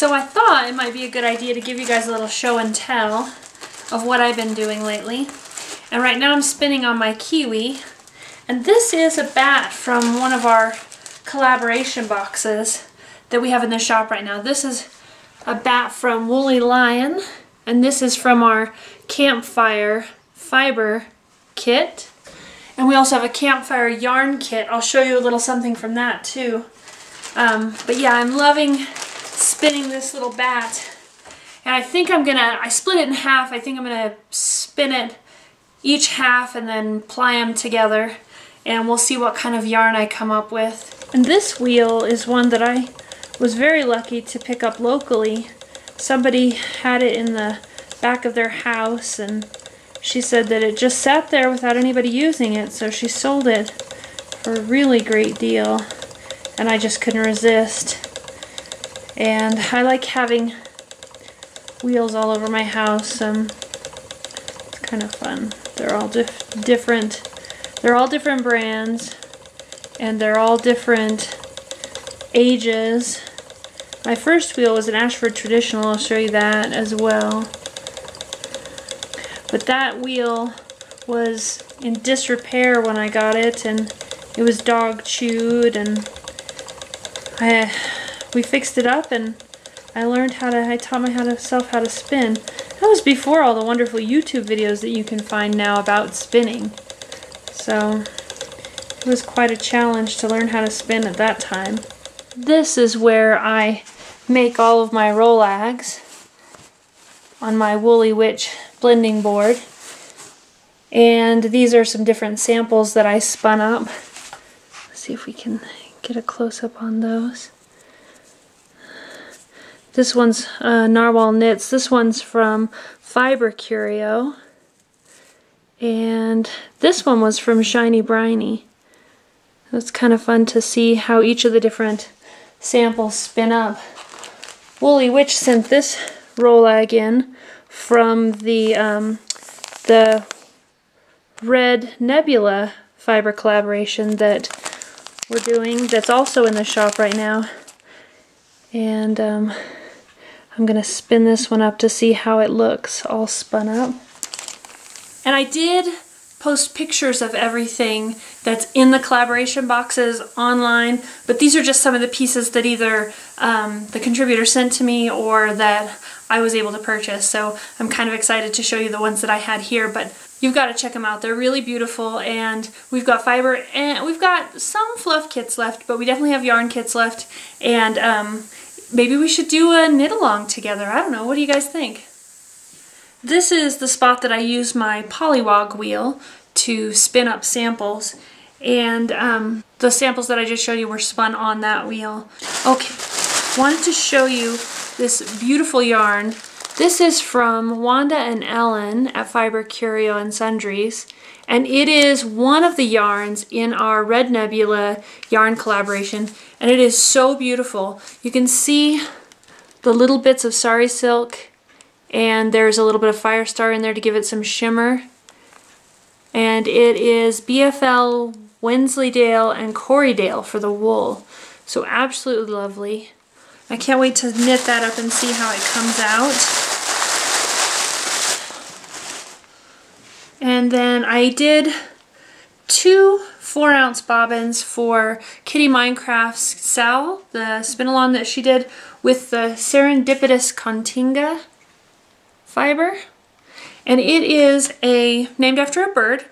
So I thought it might be a good idea to give you guys a little show and tell of what I've been doing lately. And right now I'm spinning on my kiwi. And this is a bat from one of our collaboration boxes that we have in the shop right now. This is a bat from Woolly Lion, and this is from our campfire fiber kit. And we also have a campfire yarn kit. I'll show you a little something from that too. But yeah, I'm loving spinning this little bat. And I think I split it in half. I think I'm gonna spin it each half and then ply them together. And we'll see what kind of yarn I come up with. And this wheel is one that I was very lucky to pick up locally. Somebody had it in the back of their house, and she said that it just sat there without anybody using it, so she sold it for a really great deal, and I just couldn't resist. And I like having wheels all over my house. It's kind of fun. They're all different. They're all different brands, and they're all different ages. My first wheel was an Ashford Traditional. I'll show you that as well. But that wheel was in disrepair when I got it, and it was dog chewed, and we fixed it up, and I taught myself how to spin. That was before all the wonderful YouTube videos that you can find now about spinning. So it was quite a challenge to learn how to spin at that time. This is where I make all of my rollags on my Woolly Witch blending board. And these are some different samples that I spun up. Let's see if we can get a close-up on those. This one's Narwhal Knits. This one's from Fiber Curio. And this one was from Shiny Briny. It's kind of fun to see how each of the different samples spin up. Woolly Witch sent this rollag in from the Red Nebula fiber collaboration that we're doing, that's also in the shop right now. And I'm going to spin this one up to see how it looks all spun up. And I did post pictures of everything that's in the collaboration boxes online, but these are just some of the pieces that either the contributor sent to me or that I was able to purchase. So I'm kind of excited to show you the ones that I had here, but you've got to check them out. They're really beautiful, and we've got fiber, and we've got some fluff kits left, but we definitely have yarn kits left, and maybe we should do a knit along together. I don't know, what do you guys think? This is the spot that I use my polywog wheel to spin up samples, and the samples that I just showed you were spun on that wheel. Okay, wanted to show you this beautiful yarn. This is from Wanda and Ellen at Fiber Curio and Sundries, and it is one of the yarns in our Red Nebula yarn collaboration, and it is so beautiful. You can see the little bits of sari silk, and there's a little bit of Firestar in there to give it some shimmer. And it is BFL, Wensleydale, and Corriedale for the wool. So absolutely lovely. I can't wait to knit that up and see how it comes out. And then I did 2 4-ounce bobbins for Kitty Minecraft's Sal, the spin-along that she did with the Serendipitous Continga fiber, and it is named after a bird,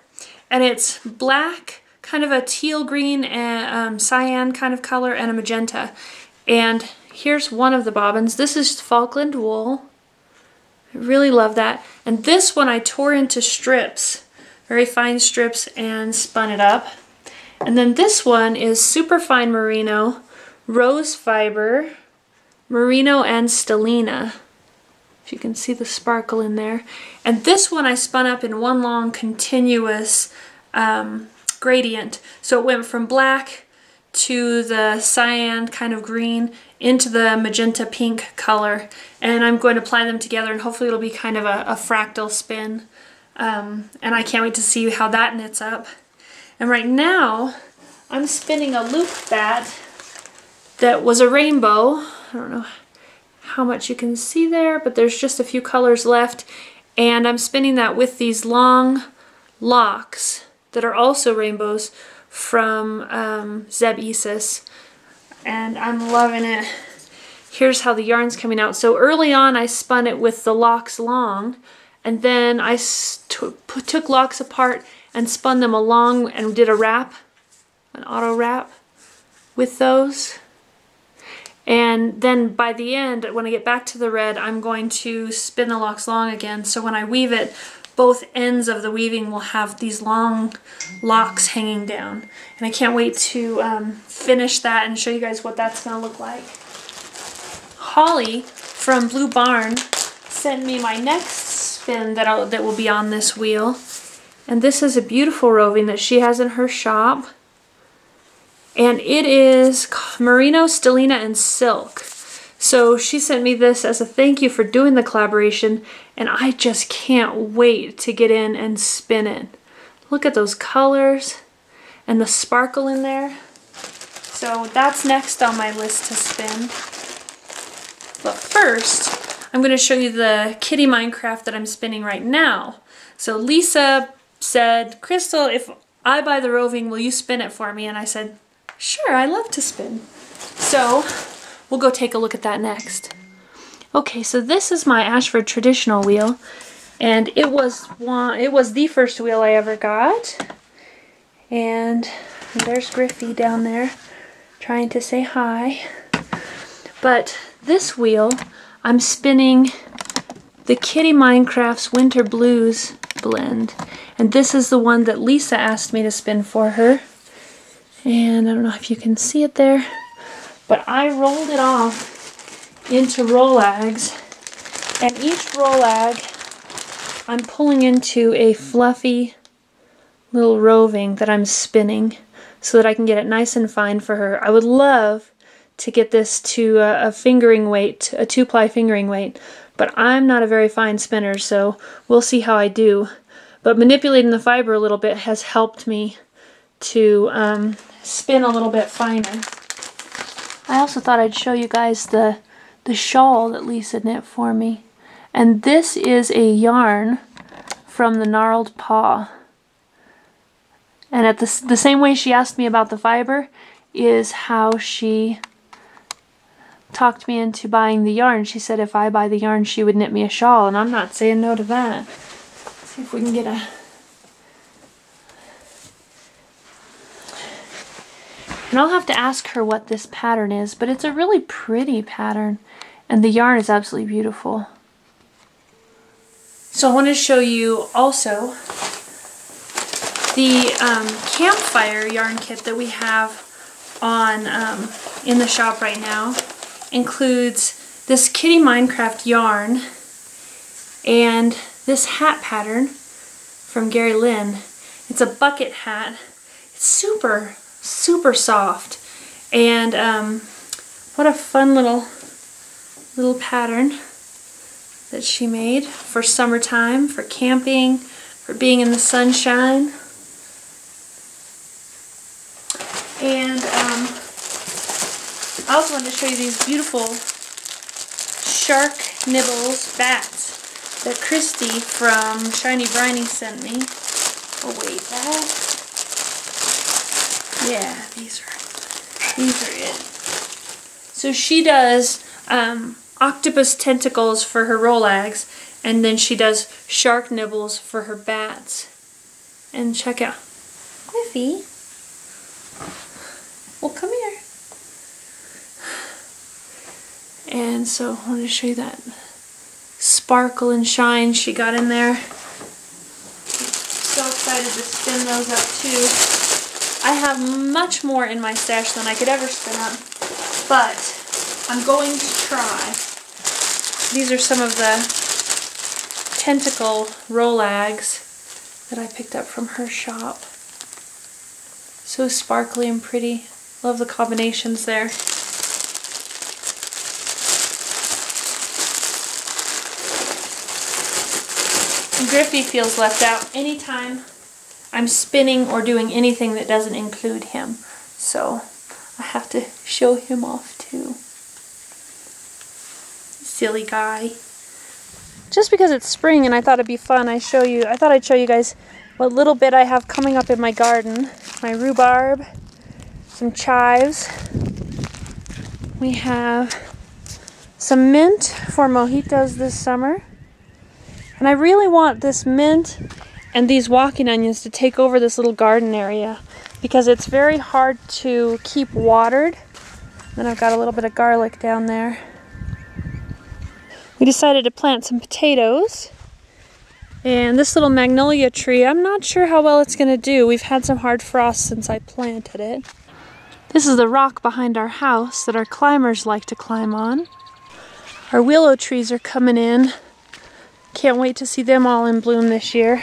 and it's black, kind of a teal green and cyan kind of color, and a magenta. And here's one of the bobbins. This is Falkland wool. I really love that. And this one I tore into strips, very fine strips, and spun it up. And then this one is super fine merino, rose fiber, merino, and stellina. You can see the sparkle in there. And this one I spun up in one long continuous gradient. So it went from black to the cyan kind of green into the magenta pink color. And I'm going to apply them together, and hopefully it'll be kind of a fractal spin. And I can't wait to see how that knits up. And right now I'm spinning a loop bat that was a rainbow. I don't know how much you can see there, but there's just a few colors left. And I'm spinning that with these long locks that are also rainbows from Zeb Isis. And I'm loving it. Here's how the yarn's coming out. So early on I spun it with the locks long, and then I took locks apart and spun them along and did a wrap, an auto wrap with those. And then by the end, when I get back to the red, I'm going to spin the locks long again. So when I weave it, both ends of the weaving will have these long locks hanging down. And I can't wait to finish that and show you guys what that's going to look like. Holly from Blue Barn sent me my next spin that will be on this wheel. And this is a beautiful roving that she has in her shop. And it is merino, stellina, and silk. So she sent me this as a thank you for doing the collaboration, and I just can't wait to get in and spin it. Look at those colors and the sparkle in there. So that's next on my list to spin. But first, I'm going to show you the kitty Minecraft that I'm spinning right now. So Lisa said, Crystal, if I buy the roving, will you spin it for me? And I said, sure, I love to spin. So we'll go take a look at that next. Okay, so this is my Ashford traditional wheel, and it was the first wheel I ever got. And there's Griffey down there trying to say hi. But this wheel, I'm spinning the Kitty Minecraft's Winter Blues blend. And this is the one that Lisa asked me to spin for her. And I don't know if you can see it there, but I rolled it off into rollags. And each rollag, I'm pulling into a fluffy little roving that I'm spinning so that I can get it nice and fine for her. I would love to get this to a fingering weight, a 2-ply fingering weight, but I'm not a very fine spinner, so we'll see how I do. But manipulating the fiber a little bit has helped me to spin a little bit finer. I also thought I'd show you guys the shawl that Lisa knit for me. And this is a yarn from the Gnarled Paw. And at the same way she asked me about the fiber is how she talked me into buying the yarn. She said if I buy the yarn, she would knit me a shawl, and I'm not saying no to that. Let's see if we can get a... And I'll have to ask her what this pattern is, but it's a really pretty pattern, and the yarn is absolutely beautiful. So I want to show you also the campfire yarn kit that we have on in the shop right now. Includes this Kitty Minecraft yarn and this hat pattern from Gary Lynn. It's a bucket hat. It's super soft, and what a fun little pattern that she made for summertime, for camping, for being in the sunshine. And I also wanted to show you these beautiful Shark Nibbles bats that Christy from Shiny Briny sent me. Oh wait, that? Yeah, these are it. So she does octopus tentacles for her rollags, and then she does shark nibbles for her bats. And check out Cliffy. Well, come here. And so I wanted to show you that sparkle and shine she got in there. So excited to spin those up too. I have much more in my stash than I could ever spin up, but I'm going to try. These are some of the tentacle rollags that I picked up from her shop. So sparkly and pretty. Love the combinations there. And Griffey feels left out anytime I'm spinning or doing anything that doesn't include him. So I have to show him off too. Silly guy. Just because it's spring and I thought it'd be fun, I thought I'd show you guys what little bit I have coming up in my garden. My rhubarb, some chives. We have some mint for mojitos this summer. And I really want this mint and these walking onions to take over this little garden area because it's very hard to keep watered. Then I've got a little bit of garlic down there. We decided to plant some potatoes. And this little magnolia tree, I'm not sure how well it's going to do. We've had some hard frost since I planted it. This is the rock behind our house that our climbers like to climb on. Our willow trees are coming in. Can't wait to see them all in bloom this year.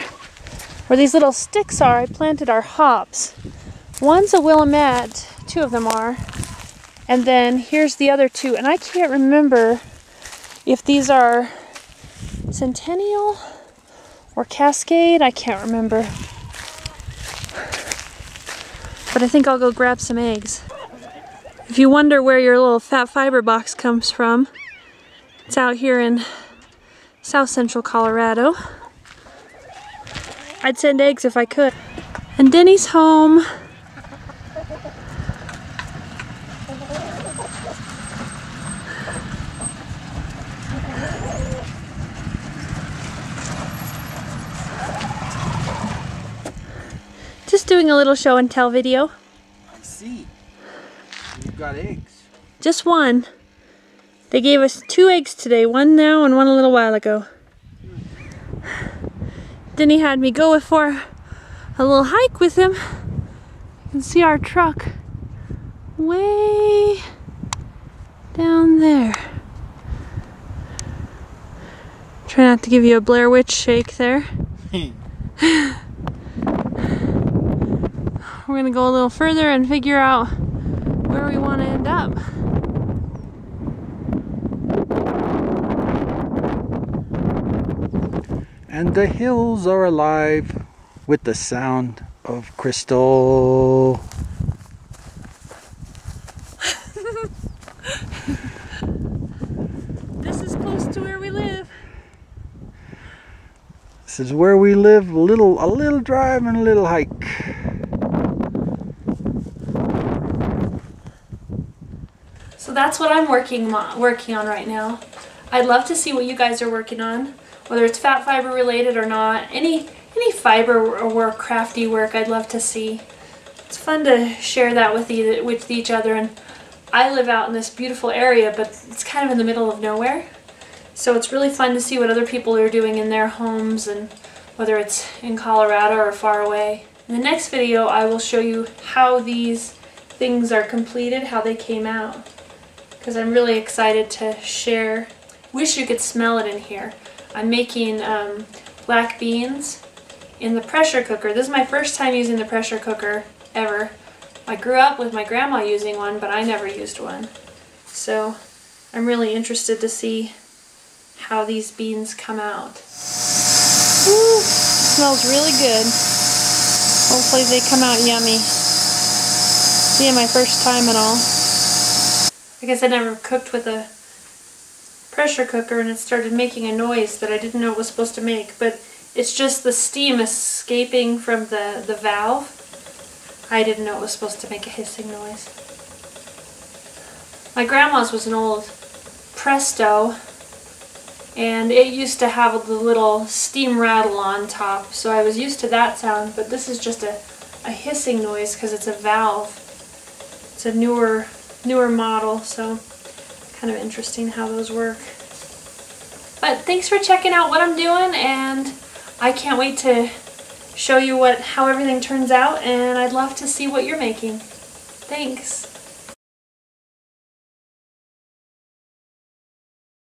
Where these little sticks are, I planted our hops. One's a willamette, two of them are. And then here's the other two, and I can't remember if these are Centennial or Cascade, I can't remember. But I think I'll go grab some eggs. If you wonder where your little Phat fiber box comes from, it's out here in South Central Colorado. I'd send eggs if I could. And Denny's home. Just doing a little show and tell video. I see. You've got eggs. Just one. They gave us 2 eggs today, one now and one a little while ago. Denny had me go for a little hike with him. You can see our truck way down there. Try not to give you a Blair Witch shake there. We're gonna go a little further and figure out where we want to end up. And the hills are alive with the sound of crystal. This is close to where we live. This is where we live. A little drive and a little hike. So that's what I'm working on right now. I'd love to see what you guys are working on, whether it's Phat fiber related or not. Any fiber or crafty work I'd love to see. It's fun to share that with each other. And I live out in this beautiful area, but it's kind of in the middle of nowhere. So it's really fun to see what other people are doing in their homes, and whether it's in Colorado or far away. In the next video, I will show you how these things are completed, how they came out. Because I'm really excited to share. Wish you could smell it in here. I'm making black beans in the pressure cooker. This is my first time using the pressure cooker ever. I grew up with my grandma using one, but I never used one. So I'm really interested to see how these beans come out. Ooh, smells really good. Hopefully they come out yummy. Being my first time and all. I guess I never cooked with a pressure cooker and it started making a noise that I didn't know it was supposed to make, but it's just the steam escaping from the valve. I didn't know it was supposed to make a hissing noise. My grandma's was an old Presto, and it used to have the little steam rattle on top, so I was used to that sound, but this is just a hissing noise because it's a valve. It's a newer model, so kind of interesting how those work. But thanks for checking out what I'm doing, and I can't wait to show you how everything turns out, and I'd love to see what you're making. Thanks.